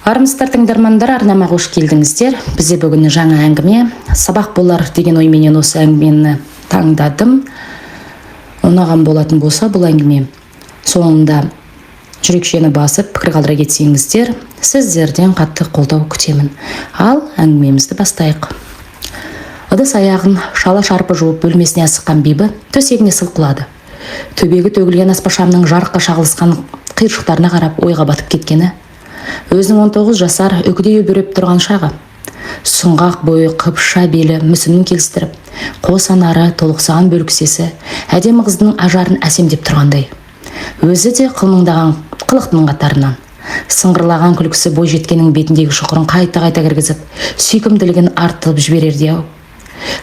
Армысыздар тыңдармандар, арнама қош келдіңіздер. Бізде бүгін жаңа әңгіме сабақ болар деген ойменен осы әңгімені таңдадым. Ұнаған болатын болса бұл әңгіме соңында жүрекшені басып пікір қалдыра кетсеңіздер, сіздерден қатты қолдау күтемін. Ал әңгімемізді бастайық. Ыдыс аяғын шала шарпы жуып бөлмесіне асыққан Бибі төсегіне сылқылады. Төбегі төгілген аспашамның жарыққа шағылысқан қиыршықтарына қарап ойға батып кеткені. Өзінің 19 жасар үкідей бүріп тұрған шағы. Сұңғақ бойы қыпша белі мүсінін келістіріп, қос анары толықсаған бөліксесі әдемі қыздың ажарын әсемдеп тұрғандай. Өзі де қылмыңдаған қылықтың қатарынан. Сыңғырлаған күлкісі бой жеткенің бетіндегі шұқырын қайта-қайта кіргізіп, сүйкімділігін артылып жіберерде-ау.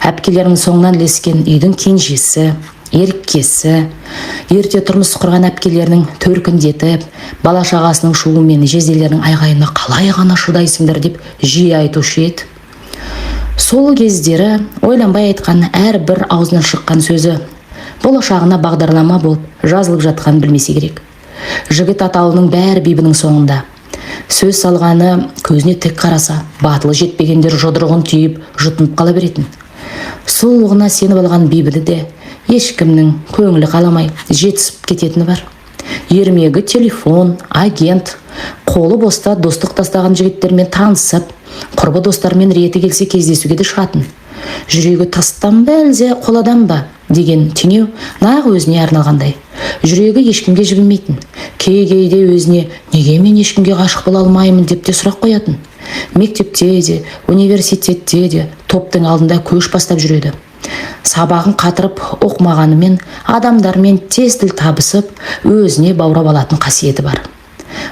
Әпкелерінің соңынан ілескен үйдің кенжесі, еркесі, ерте тұрмыс құрған әпкелерінің төркіндетіп, бала шағасының шуы мен жезделерінің айғайына қалай ғана шыдайсыңдар деп жиі айтушы еді. Сол кездері ойланбай айтқан әрбір аузынан шыққан сөзі болашағына бағдарлама болып жазылып жатқанын білмесе керек. Жігіт атаулының бәрі Бибінің соңында. Сөз салғаны көзіне тік қараса, батылы жетпегендер жұдырығын түйіп жұтынып қала беретін. Сұлулығына сеніп алған Бибіді де ешкімнің көңілі қаламай жетісіп кететіні бар. Ермегі телефон, агент, қолы боста достық тастаған жігіттермен танысып, құрбы достармен реті келсе кездесуге де шығатын. Жүрегі тастан ба әлде қоладан ба деген теңеу нақ өзіне арналғандай. Жүрегі ешкімге жібімейтін. Кей-кейде өзіне неге мен ешкімге ғашық бола алмаймын деп те сұрақ қоятын. Мектепте де, университетте де топтың алдында көш бастап жүреді. Сабағын қатырып оқымағанымен адамдармен тез тіл табысып, өзіне баурап алатын қасиеті бар.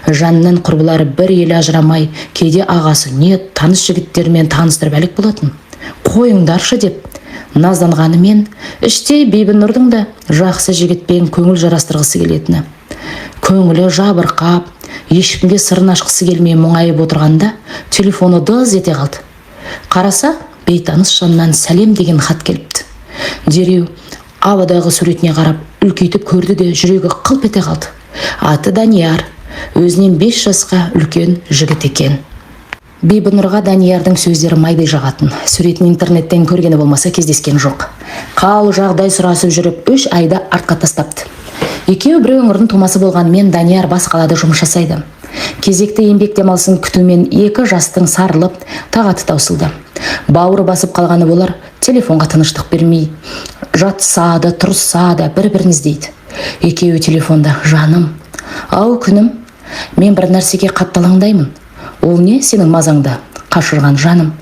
Жанынан құрбылары бір елі ажырамай, кейде ағасы не таныс жігіттермен таныстырып әлек болатын. Қойыңдаршы деп назданғанымен, іштей Бибінұрдың да жақсы жігітпен көңіл жарастырғысы келетіні. Көңілі жабырқап, ешкімге сырын ашқысы келмей мұңайып отырғанда телефоны дыз ете қалды. Қараса, бейтаныс жаннан сәлем деген хат келіпті. Дереу ауадағы суретіне қарап үлкейтіп көрді де жүрегі қылп ете қалды. Аты Данияр, өзінен 5 жасқа үлкен жігіт екен. Бибінұрға Даниярдың сөздері майдай жағатын. Суретін интернеттен көргені болмаса кездескен жоқ. Қал жағдай сұрасып жүріп 3 айда артқа тастапты. Екеуі бір өңірдің тумасы болғанымен Данияр бас қалада жұмыс жасайды. Кезекті еңбек демалысын күтумен 2 жастың сарылып, тағаты таусылды. Бауыры басып қалғаны болар, телефонға тыныштық бермей, жатса да, тұрса да бір-бірін іздейді. Екеуі телефонда: жаным, ау күнім, мен бір нәрсеге қатты алаңдаймын. Ол не сенің мазаңда қашырған жаным?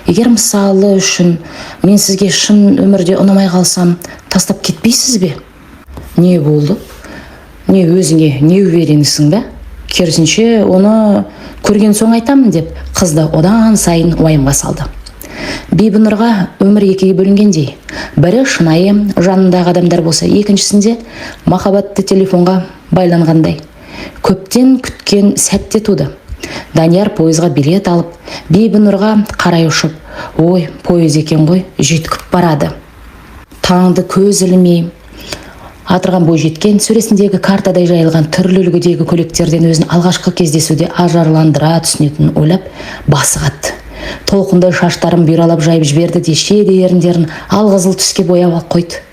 Егер мысалы үшін мен сізге шын өмірде ұнамай қалсам, тастап кетпейсіз бе? Не болды? Не өзіңе не уверенсің бе? Керісінше оны көрген соң айтамын деп қызды одан сайын уайымға салды. Бибінұрға өмір екіге бөлінгендей. Бірі шынайы жанындағы адамдар болса, екіншісінде махаббатты телефонға байланғандай. Көптен күткен сәтте туды. Данияр пойызға билет алып, Бибінұрға қарай ұшып, ой, пойыз екен ғой, жүйткіп барады. Таңды көз ілмей атырған бой жеткен, сөресіндегі картадай жайылған түрлі үлгідегі көйлектерден өзін алғашқы кездесуде ажарландыра түсінетін ойлап басы қатты. Толқындай шаштарын бұйралап жайып жіберді де шеде еріндерін алқызыл түске бояп қойды.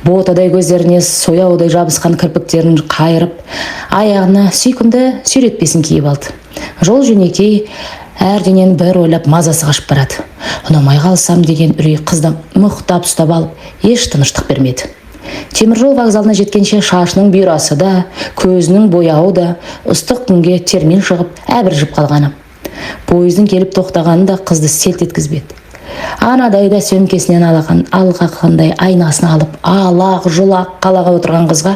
Ботадай көздеріне сояудай жабысқан кірпіктерін қайырып, аяғына сүйкімді сүйретпесін киіп алды. Жол жөнекей әрденен бір ойлап мазасы қашып барады. Ұнамай қалсам деген үрей қызды мұқтап ұстап алып, еш тыныштық бермеді. Теміржол вокзалына жеткенше шашының бұйрасы да, көзінің бояуы да ыстық күнге термен шығып, әбіржіп қалғаны. Пойыздың келіп тоқтағаны да қызды селт еткізбеді. Анадайда сөмкесінен алғандай айнасын алып, алақ-жұлақ қалаға отырған қызға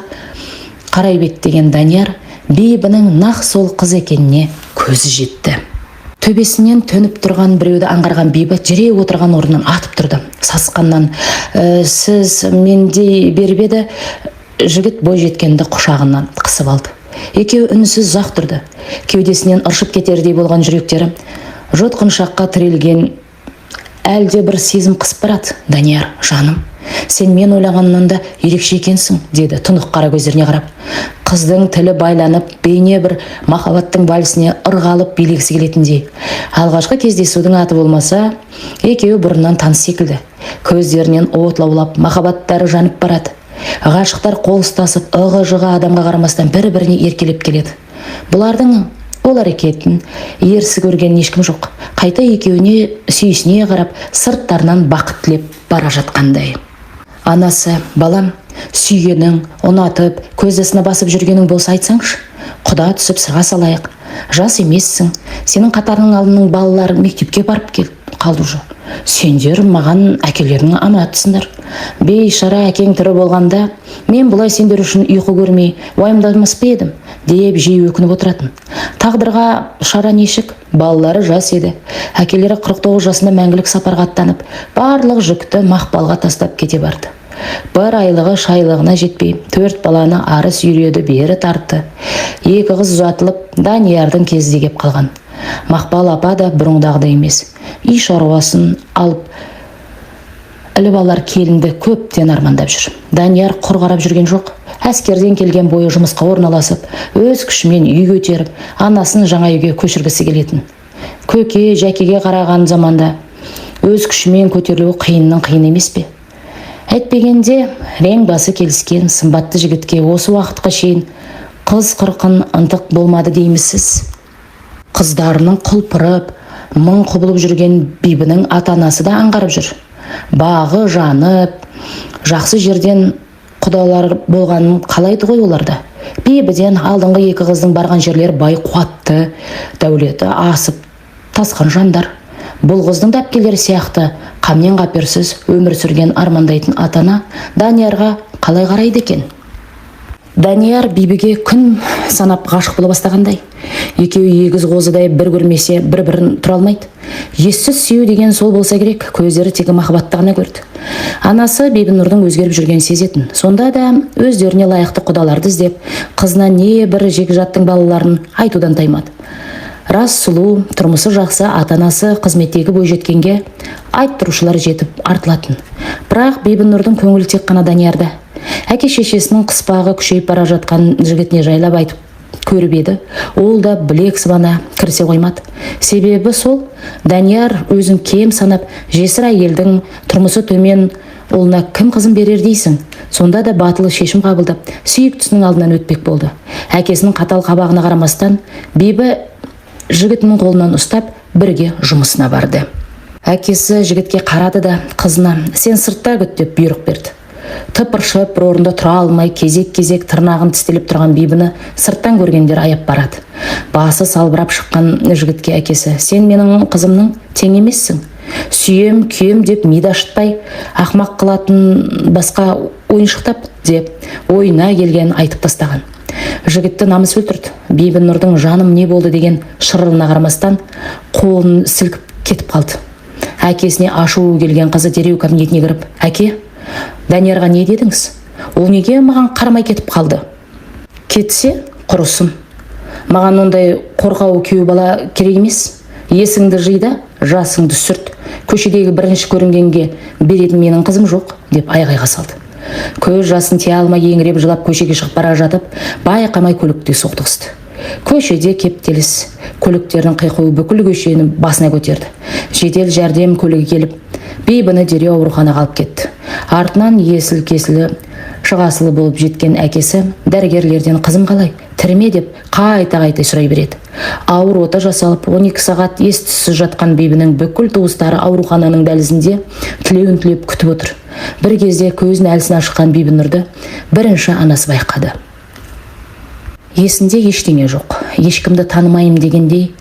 қарай беттеген Данияр Бибінің нақ сол қыз екеніне көзі жетті. Төбесінен төніп тұрған біреуді аңғарған Бибі жүре отырған орнынан атып тұрды. Сасқаннан: сіз мендей беріп еді. Жігіт бой жеткенді құшағынан қысып алды. Екеуі үнсіз ұзақ тұрды. Кеудесінен ыршып кетердей болған жүректері жұтқыншаққа тірелген әлде бір сезім қысып барады. Данияр, жаным, Сен мен ойлағаннан да ерекше екенсің, деді тұнық қара көздеріне қарап. Қыздың тілі байланып, бейне бір махаббаттың вальсіне ырғалып билегісі келетіндей. Алғашқы кездесудің аты болмаса, екеуі бұрыннан таныс секілді. Көздерінен от лаулап, махаббаттары жанып барады. Ғашықтар қол ұстасып, ығы-жығы адамға қарамастан бір-біріне еркелеп келеді. Бұлардың ол әрекетін ерсі көрген ешкім жоқ. Қайта екеуіне сүйісіне қарап, сырттарынан бақыт тілеп бара жатқандай. Анасы: балам, сүйгенің, ұнатып, көздесіне басып жүргенің болса айтсаңшы. Құда түсіп сыға салайық. Жас емессің. Сенің қатарының алдының балалары мектепке барып қалды уже. Сендер маған әкелерінің аманатысыңдар. Бейшара әкең тірі болғанда, мен бұлай сендер үшін ұйқы көрмей, уайымдамас па едім, деп жиі өкініп отыратын. Тағдырға шара нешік, балалары жас еді. Әкелері 49 жасында мәңгілік сапарға аттанып, барлық жүкті Мақпалға тастап кете барды. Бір айлығы шайлығына жетпей, 4 баланы арыс үйреді, бері тартты. 2 қыз ұзатылып, Даниярдың кезі кеп қалған. Мақпал апа да бұрынғыдай емес. Үй шаруасын алып, іліп алар келінді көптен армандап жүр. Данияр құр қарап жүрген жоқ. Әскерден келген бойы жұмысқа орналасып, өз күшімен үй көтеріп, анасын жаңа үйге көшіргісі келетін. Көке, жәкеге қараған заманда өз күшімен көтерілуі қиынның қиын емес пе? Әйтпегенде, рең басы келіскен сымбатты жігітке осы уақытқа шейін қыз қырқын ынтық болмады деймісіз? Қыздарының құлпырып, мың құбылып жүрген бибінің ата-анасы да аңғарып жүр. Бағы жанып, жақсы жерден құдалар болғанын қалайды ғой оларда. Бибіден алдыңғы 2 қыздың барған жерлер бай, қуатты, дәулеті асып тасқан жандар. Бұл қыздың да әпкелері сияқты қамнен қаперсіз өмір сүрген армандайтын атана Даниярға қалай қарайды екен? Данияр бибіге күн санап ғашық бола бастағандай. Екеуі егіз қозыдай бір көрмесе бір-бірін тұра алмайды. Ессіз сүю деген сол болса керек, көздері тегі махаббатты ғана көрді. Анасы Бибінұрдың өзгеріп жүрген сезетін. Сонда да өздеріне лайықты құдаларды іздеп, қызына не бір жекжаттың балаларын айтудан таймады. Рас сұлу, тұрмысы жақсы ата-анасы қызметтегі бойжеткенге айттырушылар жетіп артылатын. Бірақ Бибінұрдың көңілі тек қана Даниярда. Әке-шешесінің қыспағы күшейіп бара жатқан жігітіне жайлап айтып көріп еді. Ол да білек сыбана кірісе қоймады. Себебі сол, Данияр өзін кем санап, жесір әйелдің тұрмысы төмен ұлына кім қызын берер дейсің? Сонда да батылы шешім қабылдап, сүйіктісінің алдынан өтпек болды. Әкесінің қатал қабағына қарамастан, Бибі жігітінің қолынан ұстап, бірге жұмысына барды. Әкесі жігітке қарады да қызына: сен сыртта күт деп бұйрық берді. Тыпыршып бір орында тұра алмай, кезек-кезек тырнағын тістелеп тұрған Бибіні сырттан көргендер аяп барады. Басы салбырап шыққан жігітке әкесі: сен менің қызымның тең емессің. Сүйем, күйем деп миды ашытпай, ақмақ қылатын басқа ойыншықтап деп ойына келген айтып тастаған. Жігітті намыс өлтірді. Бибінұрдың жаным не болды деген шырылына қарамастан қолын сілкіп кетіп қалды. Әкесіне ашуы келген қызы дереу кабинетіне кіріп: әке, Даниярға не дедіңіз? Ол неге маған қарамай кетіп қалды? Кетсе, құрысын. Маған ондай қорқау күйеу бала керек емес. Есіңді жида, жасыңды сүрт. Көшедегі бірінші көрінгенге беретін менің қызым жоқ, деп айғайға салды. Көз жасын тия алмай еңіреп жылап көшеге шығып бара жатып, байқамай көлікте соқтығысты. Көшеде кептеліс, көліктердің қиқуы бүкіл көшені басына көтерді. Жедел жәрдем көлігі келіп, Бибіні дереу ауруханаға алып кетті. Артынан есіл-кесілі, шығасылы болып жеткен әкесі дәрігерлерден: қызым қалай, тірі ме деп қайта-қайта сұрай береді. Ауыр ота жасалып, 12 сағат ес-түссіз жатқан Бибінің бүкіл туыстары аурухананың дәлізінде тілеуін тілеп күтіп отыр. Бір кезде көзін әлсін ашқан Бибінұрды бірінші анасы байқады. Есінде ештеңе жоқ, ешкімді танымайым дегендей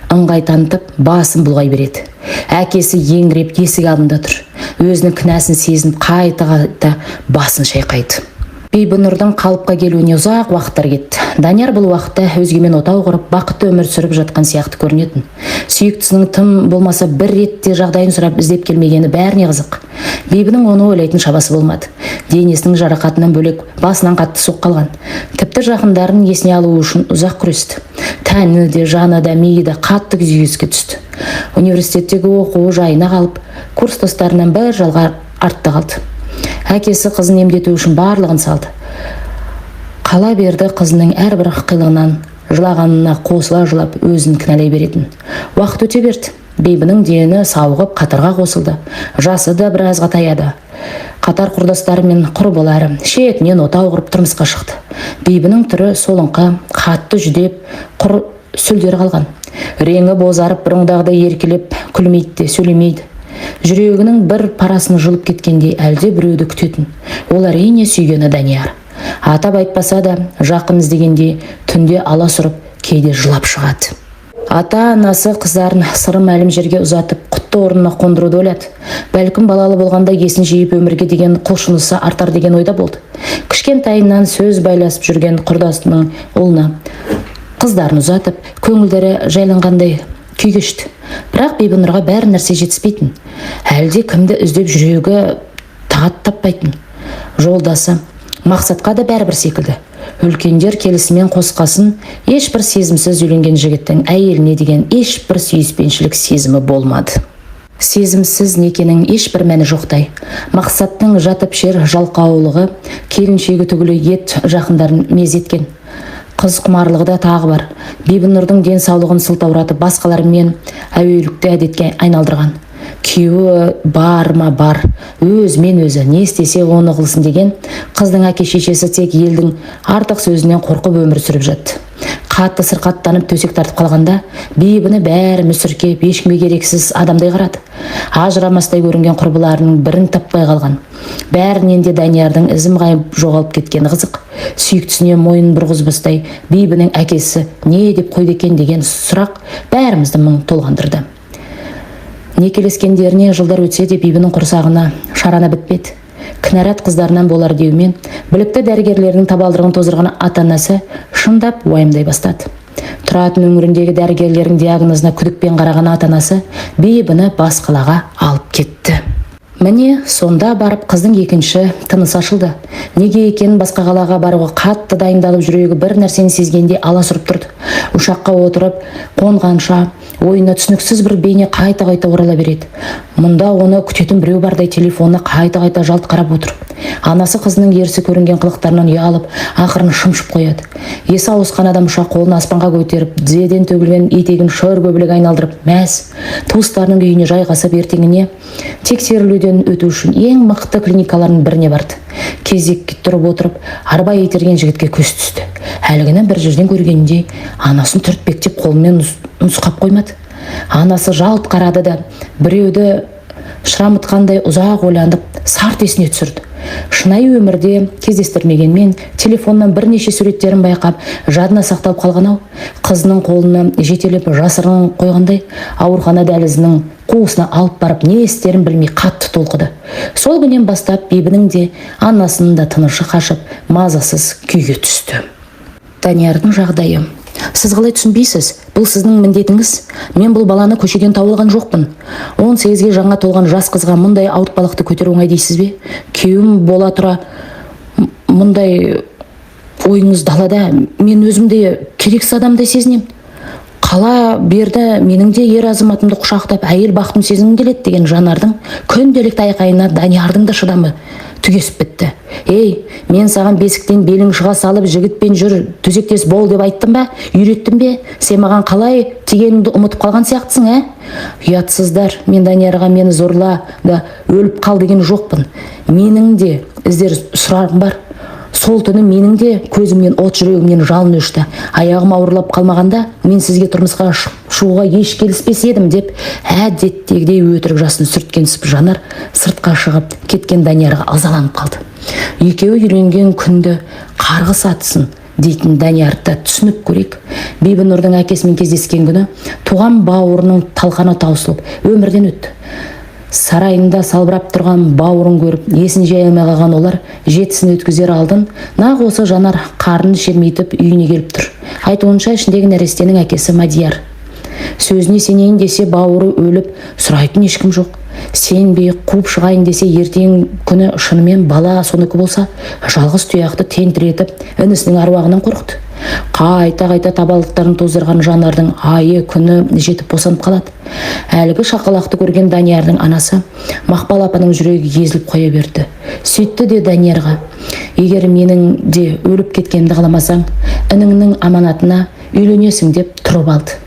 ыңғай танытып басын бұлғай береді. Әкесі еңіреп есік алдында тұр. Өзінің кінәсін сезініп қайта-қайта басын шайқайды. Бибінұрдың қалыпқа келуіне ұзақ уақыттар кетті. Данияр бұл уақытта өзгемен отау құрып, бақытты өмір сүріп жатқан сияқты көрінетін. Сүйіктісінің тым болмаса бір ретте жағдайын сұрап іздеп келмегені бәріне қызық. Бибінің оны ойлайтын шабасы болмады. Денесінің жарақатынан бөлек басынан қатты соқ қалған. Тіпті жақындарын есіне алу үшін ұзақ күресті. Тәні де, жаны да, миы да қатты күйзеліске түсті. Университеттегі оқуы жайына қалып, курстастарынан бір жалға артта қалды. Әкесі қызын емдету үшін барлығын салды. Қала берді қызының әрбір қилығынан жылағанына қосыла жылап өзін кінәлай беретін. Уақыт өте берді. Бибінің дені сауығып қатарға қосылды. Жасы да біразға таяды. Қатар құрдастары мен құрбылары шетінен отау құрып тұрмысқа шықты. Бибінің түрі солыңқы, қатты жүдеп, құр сүлдері қалған. Реңі бозарып, бұрындағыдай еркелеп, күлмейді де, сөйлемейді. Жүрегінің бір парасын жылып кеткендей әлде біреуді күтетін. Ол әрине сүйгені Данияр. Атап айтпаса да, жақын іздегенде түнде аласұрып, кейде жылап шығады. Ата-анасы қыздарын сыры мәлім жерге ұзатып, құтты орнына қондыруды ойлады. Бәлкім балалы болғанда есін жиып өмірге деген құлшынысы артар деген ойда болды. Кішкентайынан сөз байласып жүрген құрдасының ұлына қыздарын ұзатып, көңілдері жайланғандай күй кешті. Бірақ Бибінұрға бәрі нәрсе жетіспейтін. Әлде кімді іздеп жүрегі тағат таппайтын. Жолдасы мақсатқа да бәрібір секілді. Үлкендер келісімен қосқасын, ешбір сезімсіз үйленген жігіттің әйеліне деген ешбір сүйіспеншілік сезімі болмады. Сезімсіз некенің ешбір мәні жоқтай. Мақсаттың жатып шер жалқаулығы келіншегі түгілі ет жақындарын мезеткен. Қыз құмарлығы да тағы бар. Бибінұрдың денсаулығын сылтауратып басқалармен әуелікті әдетке айналдырған. Күйеуі бар ма бар, өзімен өзі не істесе оны қылсын деген қыздың әке-шешесі тек елдің артық сөзінен қорқып өмір сүріп жатты. Қатты сырқаттанып төсек тартып қалғанда Бибіні бәрі мүсіркеп, ешкімге керексіз адамдай қарады. Ажырамастай көрінген құрбыларының бірін таппай қалған. Бәрінен де Даниярдың ізім ғайып жоғалып кеткені қызық. Сүйіктісіне мойын бұрғызбастай Бибінің әкесі не деп қойды екен деген сұрақ бәрімізді мұң толғандырды. Некелескендеріне жылдар өтсе де Бибінің құрсағына шарана бітпеді. Кінәрат қыздарынан болар деумен, білікті дәрігерлердің табалдырығын тоздырған ата-анасы шындап уайымдай бастады. Тұратын өңіріндегі дәрігерлердің диагнозына күдікпен қараған ата-анасы Бибіні бас қалаға алып кетті. Міне сонда барып қыздың екінші тынысы ашылды. Неге екенін басқа қалаға баруға қатты дайындалып жүрегі бір нәрсені сезгенде аласұрып тұрды. Ұшаққа отырып қонғанша ойына түсініксіз бір бейне қайта-қайта орала береді. Мұнда оны күтетін біреу бардай телефоны қайта-қайта жалт қарап отыр. Анасы қызының ерсі көрінген қылықтарынан ұялып, ақырын шымшып қояды. Есі ауысқан адам ұшақ қолын аспанға көтеріп, тізеден төгілген етегін шыр көбелек айналдырып, мәз, туыстарының үйіне жайғасып ертеңіне тексерілуден өту үшін ең мықты клиникалардың біріне барды. Кезекке тұрып отырып, арба итерген жігітке көз түсті. Әлгіні бір жерден көргенде анасын түртпектеп қолымен нұсқап қоймады. Анасы жалт қарады да біреуді шырамытқандай ұзақ ойланып, сарт есіне түсірді. Шынайы өмірде кездестірмегенмен телефоннан бірнеше суреттерін байқап, жадына сақталып қалған-ау. Қызының қолына жетелеп жасырын қойғандай, аурухана дәлізінің қуысына алып барып, не істерін білмей қатты толқыды. Сол күннен бастап Бибінің де, анасының да тынышы қашып, мазасыз күйге түсті. Даниярдың жағдайы. Сіз қалай түсінбейсіз? Бұл сіздің міндетіңіз. Мен бұл баланы көшеден тауылған жоқпын. 18-ге жаңа толған жас қызға мұндай ауыртпалықты көтеру оңай дейсіз бе? Күйеуім бола тұра мұндай ойыңыз далада, мен өзімде керексіз адамдай сезінем. Қала берді менің де ер азаматымды құшақтап әйел бақытын сезінгім келеді деген Жанардың күнделікті айқайына Даниярдың да шыдамы түгесіп бітті. Ей, мен саған бесіктен белің шыға салып жігітпен жүр, төсектес бол деп айттым ба? Үйреттім бе? Сен маған қалай тигеніңді ұмытып қалған сияқтысың, Ұятсыздар, мен Даниярға мені зорла да өліп қал деген жоқпын. Менің де іздер сұрағым бар. Сол түні менің де көзімнен от, жүрегімнен жалын өшті. Аяғым ауырлап қалмағанда мен сізге тұрмысқа шығуға еш келіспес едім деп әдеттегідей өтірік жасын сүрткенсіп Жанар сыртқа шығып кеткен Даниярға ызаланып қалды. Екеуі үйленген күнді қарғыс атсын дейтін Даниярды түсініп көрейік. Бибінұрдың әкесімен кездескен күні туған бауырының талқаны таусылып өмірден өтті. Сарайында салбырап тұрған бауырын көріп, есін жия алмай қалған олар жетісін өткізер алдын нақ осы Жанар қарнын шермейтіп үйіне келіп тұр. Айтуынша ішіндегі нәрестенің әкесі Мадияр. Сөзіне сенейін десе бауыры өліп, сұрайтын ешкім жоқ. Сенбей қуып шығайын десе ертең күні шынымен бала соныкі болса, жалғыз тұяқты тентіретіп інісінің аруағынан қорықты. Қайта-қайта табалдықтарын тоздырған Жанардың айы күні жетіп босанып қалады. Әлгі шақалақты көрген Даниярдың анасы Мақпал апаның жүрегі езіліп қоя берді. Сөйтті де Даниярға: егер менің де өліп кеткенімді қаламасаң, ініңнің аманатына үйленесің деп тұрып алды.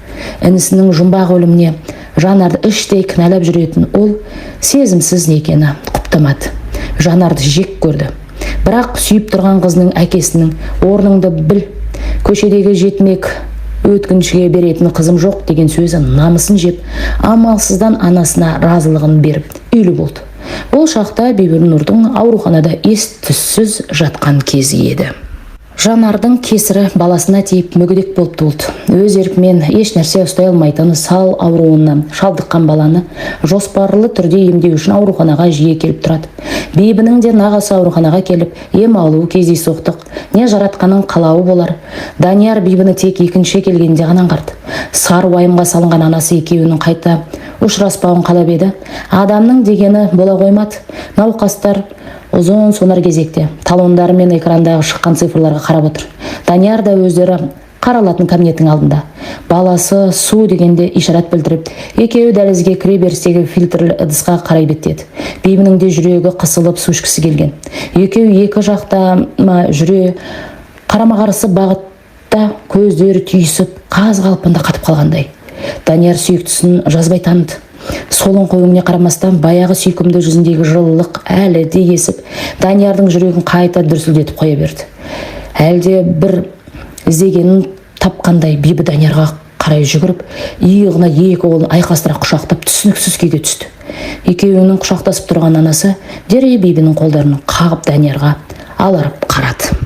Інісінің жұмбақ өліміне Жанарды іштей кінәлап жүретін ол сезімсіз екені құптамады. Жанарды жек көрді. Бірақ сүйіп тұрған қызының әкесінің орныңды біл, көшедегі жетмек өткіншіге беретін қызым жоқ деген сөзі намысын жеп, амалсыздан анасына разылығын беріп үйлі болды. Ол шақта Бибінұрдың ауруханада ес-түссіз жатқан кезі еді. Жанардың кесірі баласына тиіп мүгедек болып туылды. Өз еркімен еш нәрсе ұстай алмайтын сал ауруына шалдыққан баланы жоспарлы түрде емдеу үшін ауруханаға жиі келіп тұрады. Бибінің де нағасы ауруханаға келіп ем алуы кездейсоқтық, не жаратқанның қалауы болар. Данияр Бибіні тек екінші келгенде ғана аңғарды. Сары уайымға салынған анасы екеуінің қайта ұшыраспауын қалап еді. Адамның дегені бола қоймады. Науқастар ұзын сонар кезекте талондары мен экрандағы шыққан цифрларға қарап отыр. Данияр да өздері қаралатын кабинеттің алдында. Баласы су дегенде ишарат білдіріп, екеуі дәлізге кіре берістегі фильтрлі ыдысқа қарай беттеді. Бибінің де жүрегі қысылып су ішкісі келген. Екеуі екі жақта жүре қарама-қарсы бағытта көздері түйісіп, қаз қалпында қатып қалғандай. Данияр сүйіктісін жазбай таныды. Солың қойыңне қарамастан баяғы сүйкімді жүзіндегі жылылық әлі де есіп, Даниярдың жүрегін қайта дүрсілдетіп қоя берді. Әлде бір іздегенін тапқандай Бибі Даниярға қарай жүгіріп, иығына екі қолын айқастыра құшақтап түсініксіз күйге түсті. Екеуінің құшақтасып тұрған анасы дереу Бибінің қолдарын қағып Даниярға аларып қарады.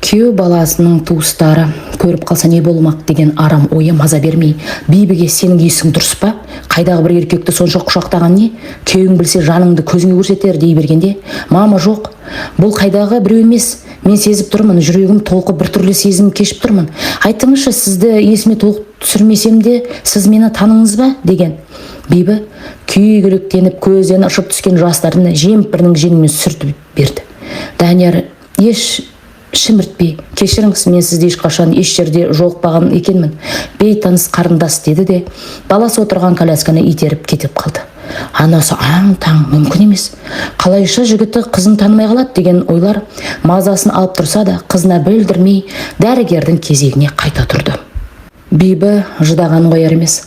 Күйеу баласының туыстары көріп қалса не болмақ деген арам ойы маза бермей, Бибіге сенің есің дұрыс па? Қайдағы бір еркекті сонша құшақтаған не? Күйеуің білсе жаныңды көзіңе көрсетер дей бергенде, мама жоқ, бұл қайдағы біреу емес, мен сезіп тұрмын, жүрегім толқып біртүрлі сезім кешіп тұрмын. Айтыңызшы, сізді есіме толық түсірмесем де, сіз мені таныңыз ба? деген. Бибі күйгелектеніп көзден ұшып түскен жастарын жемпірінің жеңімен сүртіп берді. Данияр еш шіміртпей: кешіріңіз, мен сізді ешқашан еш жерде жолықпаған екенмін, бейтаныс қарындас деді де баласы отырған колясканы итеріп кетіп қалды. Анасы аң-таң, мүмкін емес, қалайша жігіті қызын танымай қалады деген ойлар мазасын алып тұрса да, қызына білдірмей дәрігердің кезегіне қайта тұрды. Бибі жыдаған қояр емес.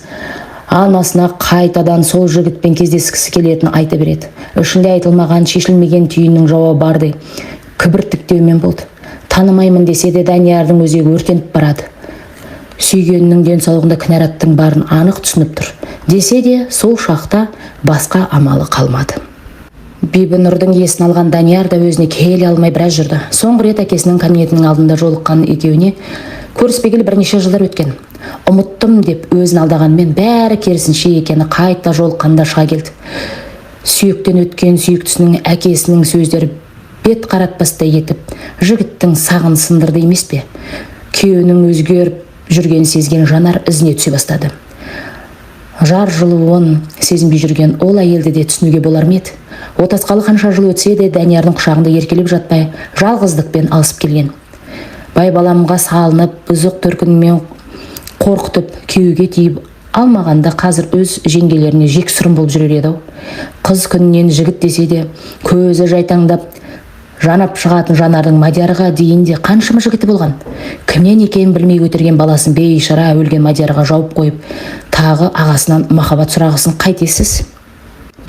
Анасына қайтадан сол жігітпен кездескісі келетінін айта береді. Ішінде айтылмаған, шешілмеген түйіннің жауабы барды. Кібіртіктеумен болды. Танымаймын десе де Даниярдың өзегі өртеніп барады. Сүйгенінің денсаулығында кінәраттың барын анық түсініп тұр. Десе де сол шақта басқа амалы қалмады. Бибінұрдың есін алған Данияр да өзіне келе алмай біраз жүрді. Соңғы рет әкесінің кабинетінің алдында жолыққан екеуіне көріспегелі бірнеше жылдар өткен. Ұмыттым деп өзін алдағанмен бәрі керісінше екені қайта жолыққанда шыға келді. Сүйектен өткен сүйіктісінің әкесінің сөздері бет қаратпастай етіп, жігіттің сағын сындырды емес пе? Күйеуінің өзгеріп жүрген сезген жанар ізіне түсе бастады. Жар жылуын сезінбей жүрген ол әйелді де түсінуге болар ма еді? Отасқалы қанша жыл өтсе де Даниярдың құшағында еркелеп жатпай, жалғыздықпен алысып келген. Бай баламға салынып, бұзық төркінімен қорқытып, күйеуге тиіп алмағанда қазір өз жеңгелеріне жексұрын болып жүрер еді. Қыз күнінен жігіт десе де, көзі жайтаңдап жанап шығатын Жанардың Мадиярға дейін де қаншама жігіті болған. Кімнен екенін білмей көтерген баласын бейшара өлген Мадиярға жауып қойып, тағы ағасынан махаббат сұрағысын қайтесіз?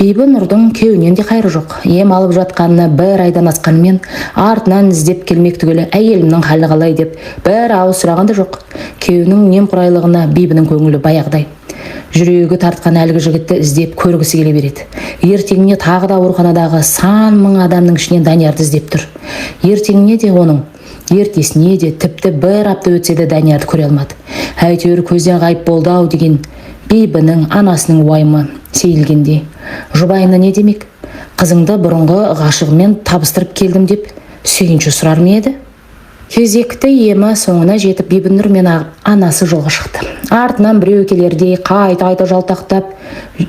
Бибінұрдың күйеуінен де қайры жоқ. Ем алып жатқанына бір айдан асқанымен артынан іздеп келмек түгілі әйелімнің халі қалай деп бір ауыз сұраған да жоқ. Күйеуінің немқұрайлығына Бибінің көңілі баяғыдай. Жүрегі тартқан әлгі жігітті іздеп көргісі келе береді. Ертеңіне тағы да ауруханадағы сан мың адамның ішінен Даниярды іздеп тұр. Ертеңіне де оның, ертесіне де тіпті бір апта өтсе де Даниярды көре алмады. Әйтеуір көзден ғайып болды ау деген Бибінің анасының уайымы сейілгенде. Жұбайына не демек? Қызыңды бұрынғы ғашығымен табыстырып келдім деп сүйінші сұрар ма еді? Кезекті емі соңына жетіп Бибінұр мен анасы жолға шықты. Артынан біреу келердей қайта жалтақтап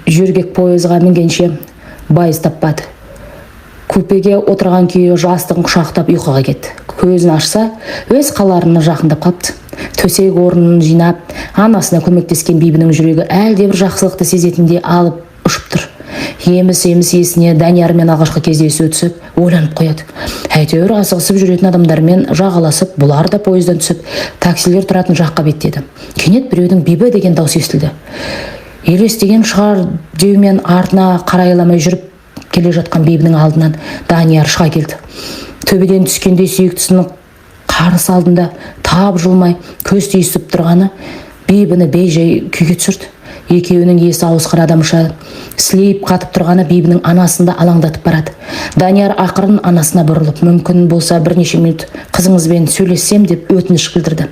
жүргек пойызға мінгенше байыз таппады. Купеге отырған күйі жастығын құшақтап ұйқыға кетті. Көзін ашса, өз қаларына жақындап қалыпты. төсек орнын жинап, анасына көмектескен бибінің жүрегі әлдебір жақсылықты сезетіндей алып ұшып тұр. Еміс есіне Даниярмен алғашқы кездесу түсіп, ойланып қояды. Әйтеуір асығысып жүретін адамдармен жағаласып, бұлар да пойыздан түсіп, таксилер тұратын жаққа беттеді. Кенет біреудің бибі деген дауыс естілді. Елестеген шығар деумен артына қарайламай жүріп келе жатқан бибінің алдынан Данияр шыға келді. Төбеден түскенде сүйіктісінің қарсы алдында жылмай көз түйісіп тұрғаны бибіні бей-жай күйге түсірді. Екеуінің есі ауысқан адамша сілейіп қатып тұрғаны бибінің анасында алаңдатып барады. Данияр ақырын анасына бұрылып, мүмкін болса бірнеше минут қызыңызбен сөйлессем деп өтініш білдірді.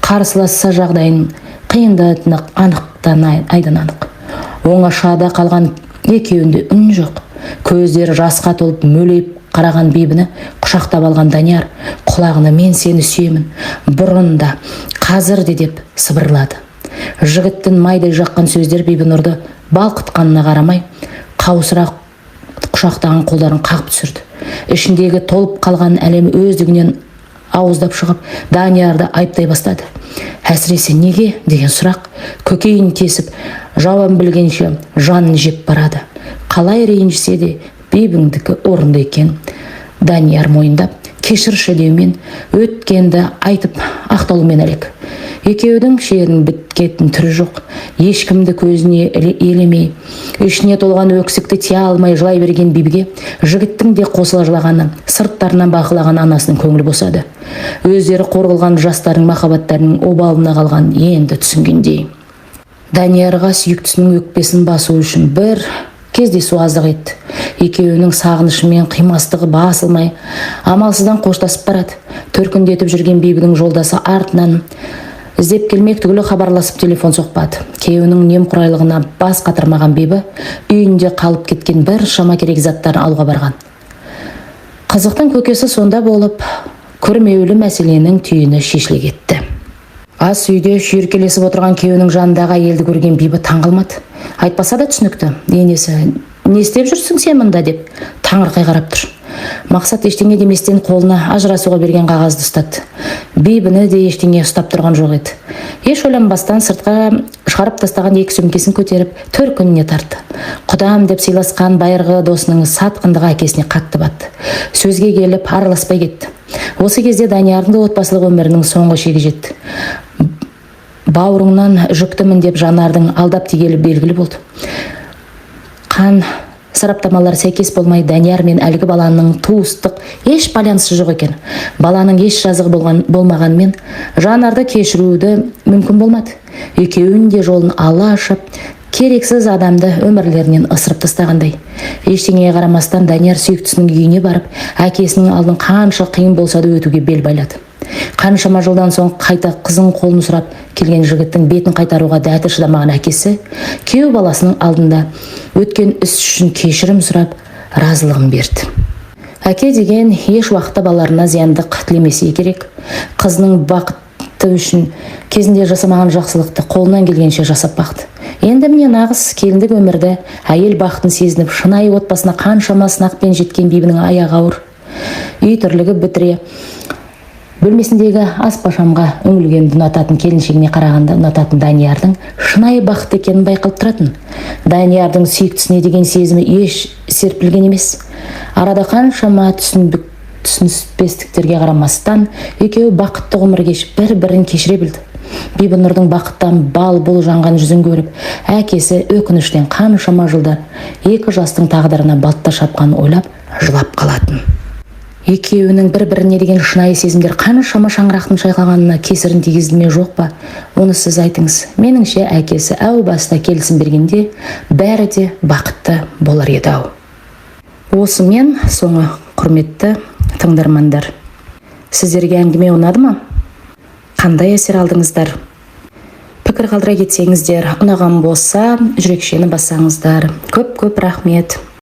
Қарсыласса жағдайын қиындатыны айдан анық. Оңашада қалған екеуінде үн жоқ. Көздері жасқа толып мөлейіп қараған бибіні құшақтап алған Данияр құлағына мен сені сүйемін, бұрында, қазір де деп сыбырлады. Жігіттің майдай жаққан сөздер Бибінұрды балқытқанына қарамай, қаусыра құшақтаған қолдарын қағып түсірді. Ішіндегі толып қалған әлемі өздігінен ауыздап шығып, Даниярды айыптай бастады. Әсіресе неге деген сұрақ көкейін тесіп, жауабын білгенше жанын жеп барады. Қалай ренжісе де Бибіңдікі орынды екен. Данияр мойындап, кешірші деумен, өткенді айтып ақталумен әлек. Екеудің шерін біткетін түрі жоқ. Ешкімді көзіне елемей, ішіне толған өксікті тия алмай жылай берген бибіге жігіттің де қосыла жылағаны, сырттарынан бақылаған анасының көңілі босады. Өздері қорғылған жастардың махаббаттарының обалына қалған енді түсінгендей. Даниярға сүйіктісінің өкпесін басу үшін бір кездесу аздық етті. Екеуінің сағынышы мен қимастығы басылмай, амалсыздан қоштасып барады. Төркіндетіп жүрген бибінің жолдасы артынан іздеп келмек түгілі хабарласып телефон соқпады. Күйеуінің немқұрайлығына бас қатырмаған бибі үйінде қалып кеткен бір шама керек заттарын алуға барған. Қызықтың көкесі сонда болып, күрмеулі мәселенің түйіні шешіле кетті. Ас үйде шүйіркелесіп отырған күйеуінің жанындағы әйелді көрген бибі таңғалмады. Айтпаса да түсінікті. Енесі, не істеп жүрсің сен мұнда деп таңырқай қарап тұр. Мақсат ештеңе деместен қолына ажырасуға берген қағазды ұстады. Бибіні де ештеңе ұстап тұрған жоқ еді. Еш ойланбастан сыртқа шығарып тастаған екі сөмкесін көтеріп төркініне тартты. Құдам деп сыйласқан байырғы досының сатқындығы әкесіне қатты батты. Сөзге келіп араласпай кетті. Осы кезде Даниярдың отбасылық өмірінің соңғы шегі жетті. Бауырыңнан жүктімін деп Жанардың алдап тигелі белгілі болды. Қан сараптамалар сәйкес болмай, Данияр мен әлгі баланың туыстық еш байланысы жоқ екен. Баланың еш жазығы болмағанмен Жанарды кешіруді мүмкін болмады. Екеуінің де жолын Алла ашып, керексіз адамды өмірлерінен ысырып тастағандай. Ештеңеге қарамастан Данияр сүйіктісінің үйіне барып, әкесінің алдын қанша қиын болса да өтуге бел байлады. Қаншама жылдан соң қайта қызың қолын сұрап келген жігіттің бетін қайтаруға дәті шыдамаған әкесі күйеу баласының алдында өткен іс үшін кешірім сұрап разылығын берді. Әке деген еш уақытта балаларына зияндық тілемесе керек. Қызының бақыты үшін кезінде жасамаған жақсылықты қолынан келгенше жасап бақты. Енді міне нағыз келіндік өмірді әйел бақытын сезініп, шынайы отбасына қаншама сынақпен жеткен бибінің аяғы ауыр. Үй тірлігі бітіре бөлмесіндегі аспашамға үңілгенді ұнататын келіншегіне қарағанда ұнататын Даниярдың шынайы бақыт екенін байқалып тұратын. Даниярдың сүйіктісіне деген сезімі еш серпілген емес. Арада қаншама түсініспестіктерге қарамастан екеуі бақытты ғұмыр кешіп бір-бірін кешіре білді. Бибінұрдың бақыттан бал-бұл жанған жүзін көріп, әкесі өкініштен қаншама жылдар екі жастың тағдырына балта шапқанын ойлап жылап қалатын. Екеуінің бір-біріне деген шынайы сезімдер қаншама шаңырақтың шайқалғанына кесірін тигізді ме жоқ па? Оны сіз айтыңыз. Меніңше әкесі әу баста келісім бергенде бәрі де бақытты болар еді-ау. Осымен соңы, құрметті тыңдармандар. Сіздерге әңгіме ұнады ма? Қандай әсер алдыңыздар? Пікір қалдыра кетсеңіздер, ұнаған болса, жүрекшені бассаңыздар. Көп-көп рахмет.